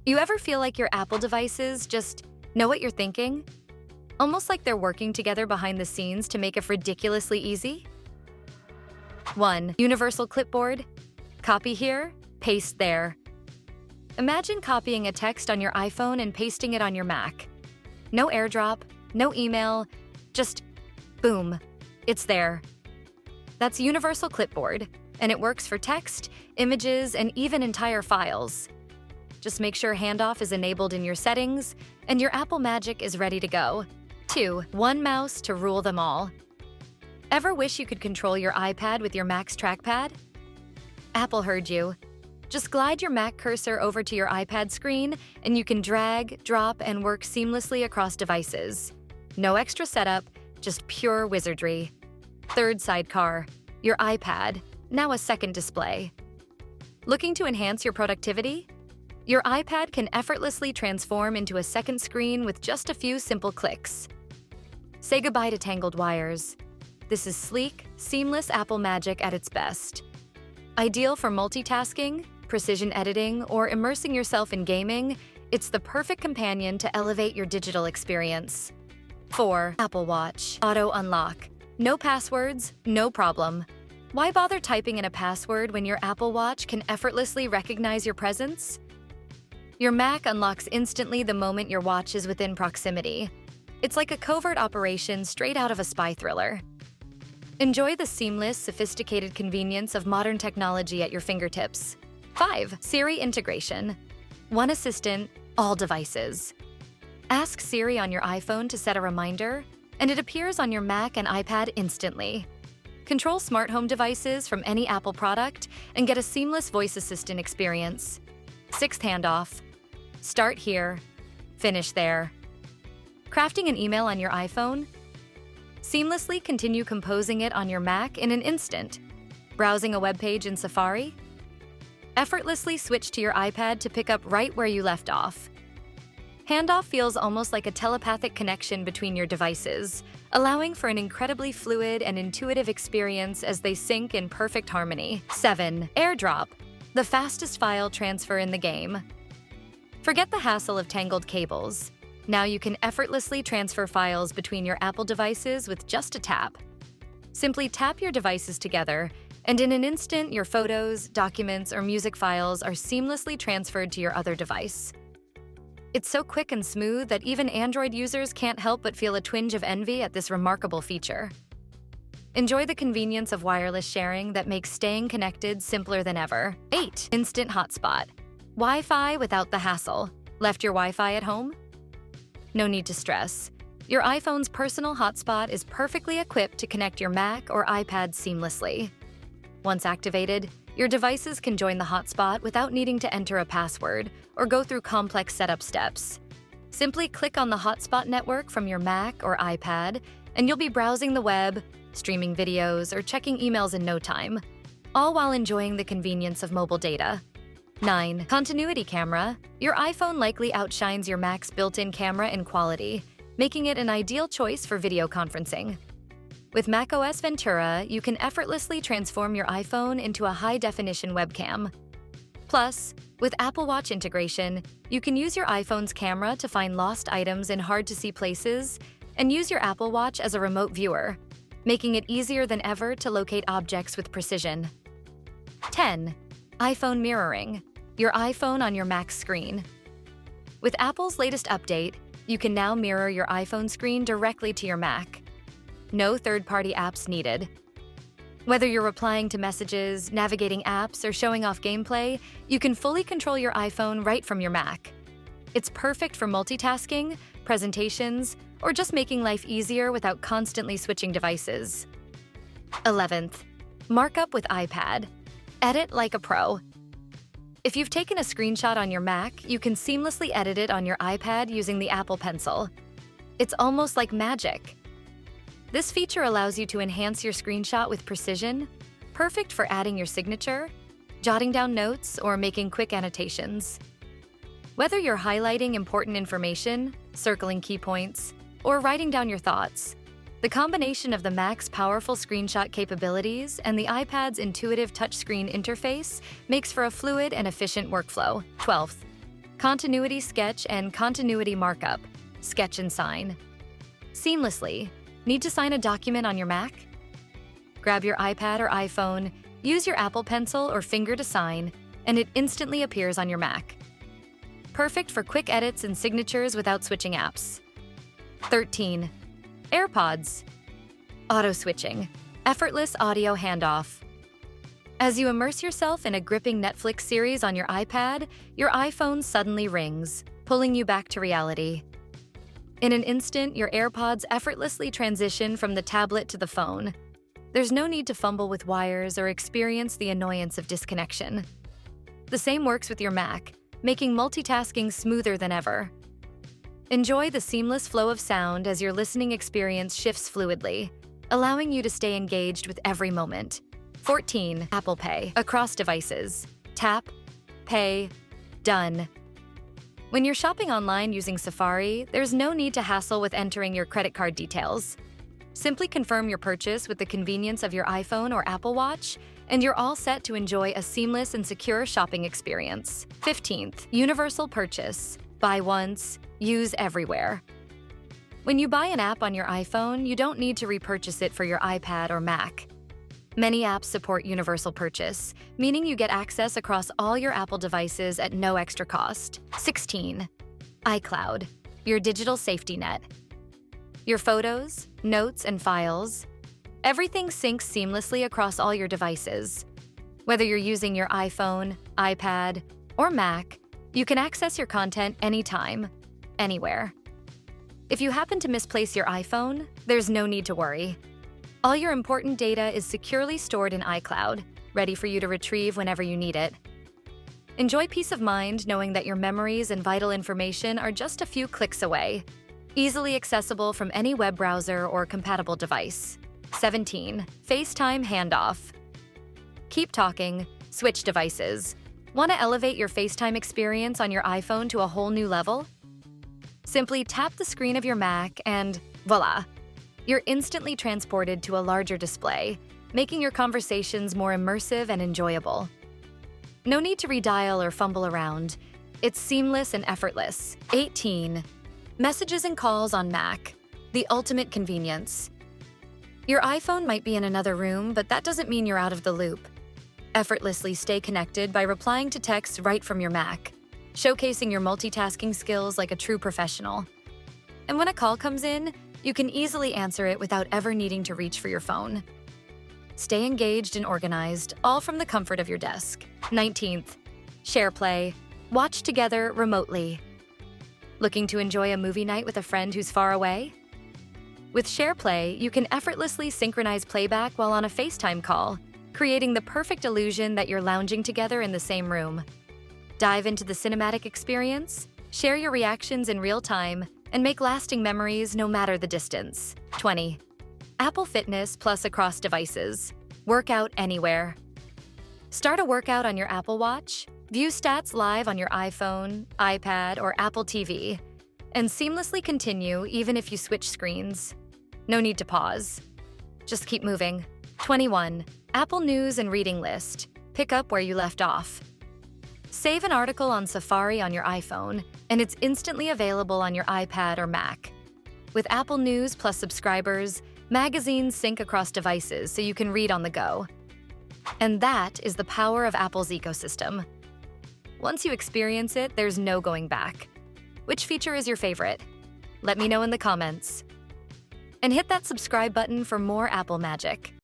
You ever feel like your Apple devices just know what you're thinking? Almost like they're working together behind the scenes to make it ridiculously easy? 1. Universal Clipboard. Copy here, paste there. Imagine copying a text on your iPhone and pasting it on your Mac. No AirDrop, no email, just boom, it's there. That's Universal Clipboard, and it works for text, images, and even entire files. Just make sure Handoff is enabled in your settings, and your Apple Magic is ready to go. 2. One mouse to rule them all. Ever wish you could control your iPad with your Mac's trackpad? Apple heard you. Just glide your Mac cursor over to your iPad screen, and you can drag, drop, and work seamlessly across devices. No extra setup, just pure wizardry. 3. Sidecar. Your iPad, now a second display. Looking to enhance your productivity? Your iPad can effortlessly transform into a second screen with just a few simple clicks. Say goodbye to tangled wires. This is sleek, seamless Apple Magic at its best. Ideal for multitasking, precision editing, or immersing yourself in gaming, it's the perfect companion to elevate your digital experience. 4. Apple Watch. Auto Unlock. No passwords, no problem. Why bother typing in a password when your Apple Watch can effortlessly recognize your presence? Your Mac unlocks instantly the moment your watch is within proximity. It's like a covert operation straight out of a spy thriller. Enjoy the seamless, sophisticated convenience of modern technology at your fingertips. 5. Siri integration. One assistant, all devices. Ask Siri on your iPhone to set a reminder, and it appears on your Mac and iPad instantly. Control smart home devices from any Apple product and get a seamless voice assistant experience. 6. Handoff. Start here, finish there. Crafting an email on your iPhone? Seamlessly continue composing it on your Mac in an instant. Browsing a web page in Safari? Effortlessly switch to your iPad to pick up right where you left off. Handoff feels almost like a telepathic connection between your devices, allowing for an incredibly fluid and intuitive experience as they sync in perfect harmony. 7. AirDrop. The fastest file transfer in the game. Forget the hassle of tangled cables. Now you can effortlessly transfer files between your Apple devices with just a tap. Simply tap your devices together, and in an instant, your photos, documents, or music files are seamlessly transferred to your other device. It's so quick and smooth that even Android users can't help but feel a twinge of envy at this remarkable feature. Enjoy the convenience of wireless sharing that makes staying connected simpler than ever. 8. Instant Hotspot. Wi-Fi without the hassle. Left your Wi-Fi at home? No need to stress. Your iPhone's personal hotspot is perfectly equipped to connect your Mac or iPad seamlessly. Once activated, your devices can join the hotspot without needing to enter a password or go through complex setup steps. Simply click on the hotspot network from your Mac or iPad, and you'll be browsing the web, streaming videos, or checking emails in no time, all while enjoying the convenience of mobile data. 9. Continuity camera. Your iPhone likely outshines your Mac's built-in camera in quality, making it an ideal choice for video conferencing. With macOS Ventura, you can effortlessly transform your iPhone into a high-definition webcam. Plus, with Apple Watch integration, you can use your iPhone's camera to find lost items in hard-to-see places and use your Apple Watch as a remote viewer, making it easier than ever to locate objects with precision. 10. iPhone mirroring. Your iPhone on your Mac's screen. With Apple's latest update, you can now mirror your iPhone screen directly to your Mac. No third-party apps needed. Whether you're replying to messages, navigating apps, or showing off gameplay, you can fully control your iPhone right from your Mac. It's perfect for multitasking, presentations, or just making life easier without constantly switching devices. 11th. Markup with iPad. Edit like a pro. If you've taken a screenshot on your Mac, you can seamlessly edit it on your iPad using the Apple Pencil. It's almost like magic. This feature allows you to enhance your screenshot with precision, perfect for adding your signature, jotting down notes, or making quick annotations. Whether you're highlighting important information, circling key points, or writing down your thoughts, the combination of the Mac's powerful screenshot capabilities and the iPad's intuitive touchscreen interface makes for a fluid and efficient workflow. 12th. Continuity Sketch and Continuity Markup, sketch and sign. Seamlessly. Need to sign a document on your Mac? Grab your iPad or iPhone, use your Apple Pencil or finger to sign, and it instantly appears on your Mac. Perfect for quick edits and signatures without switching apps. 13. AirPods. Auto switching. Effortless audio handoff. As you immerse yourself in a gripping Netflix series on your iPad, your iPhone suddenly rings, pulling you back to reality. In an instant, your AirPods effortlessly transition from the tablet to the phone. There's no need to fumble with wires or experience the annoyance of disconnection. The same works with your Mac, making multitasking smoother than ever. Enjoy the seamless flow of sound as your listening experience shifts fluidly, allowing you to stay engaged with every moment. 14. Apple Pay. Across devices. Tap, pay, done. When you're shopping online using Safari, there's no need to hassle with entering your credit card details. Simply confirm your purchase with the convenience of your iPhone or Apple Watch, and you're all set to enjoy a seamless and secure shopping experience. 15th. Universal Purchase. Buy once, use everywhere. When you buy an app on your iPhone, you don't need to repurchase it for your iPad or Mac. Many apps support universal purchase, meaning you get access across all your Apple devices at no extra cost. 16. iCloud, your digital safety net. Your photos, notes, and files. Everything syncs seamlessly across all your devices. Whether you're using your iPhone, iPad, or Mac, you can access your content anytime, anywhere. If you happen to misplace your iPhone, there's no need to worry. All your important data is securely stored in iCloud, ready for you to retrieve whenever you need it. Enjoy peace of mind knowing that your memories and vital information are just a few clicks away, easily accessible from any web browser or compatible device. 17. FaceTime Handoff. Keep talking, switch devices. Want to elevate your FaceTime experience on your iPhone to a whole new level? Simply tap the screen of your Mac and voila! You're instantly transported to a larger display, making your conversations more immersive and enjoyable. No need to redial or fumble around. It's seamless and effortless. 18. Messages and calls on Mac. The ultimate convenience. Your iPhone might be in another room, but that doesn't mean you're out of the loop. Effortlessly stay connected by replying to texts right from your Mac, showcasing your multitasking skills like a true professional. And when a call comes in, you can easily answer it without ever needing to reach for your phone. Stay engaged and organized, all from the comfort of your desk. 19th. SharePlay. Watch together remotely. Looking to enjoy a movie night with a friend who's far away? With SharePlay, you can effortlessly synchronize playback while on a FaceTime call, creating the perfect illusion that you're lounging together in the same room. Dive into the cinematic experience, share your reactions in real time, and make lasting memories no matter the distance. 20. Apple Fitness plus across devices. Workout anywhere. Start a workout on your Apple Watch, view stats live on your iPhone, iPad, or Apple TV, and seamlessly continue even if you switch screens. No need to pause. Just keep moving. 21. Apple News and Reading List. Pick up where you left off. Save an article on Safari on your iPhone, and it's instantly available on your iPad or Mac. With Apple News plus subscribers, magazines sync across devices so you can read on the go. And that is the power of Apple's ecosystem. Once you experience it, there's no going back. Which feature is your favorite? Let me know in the comments. And hit that subscribe button for more Apple magic.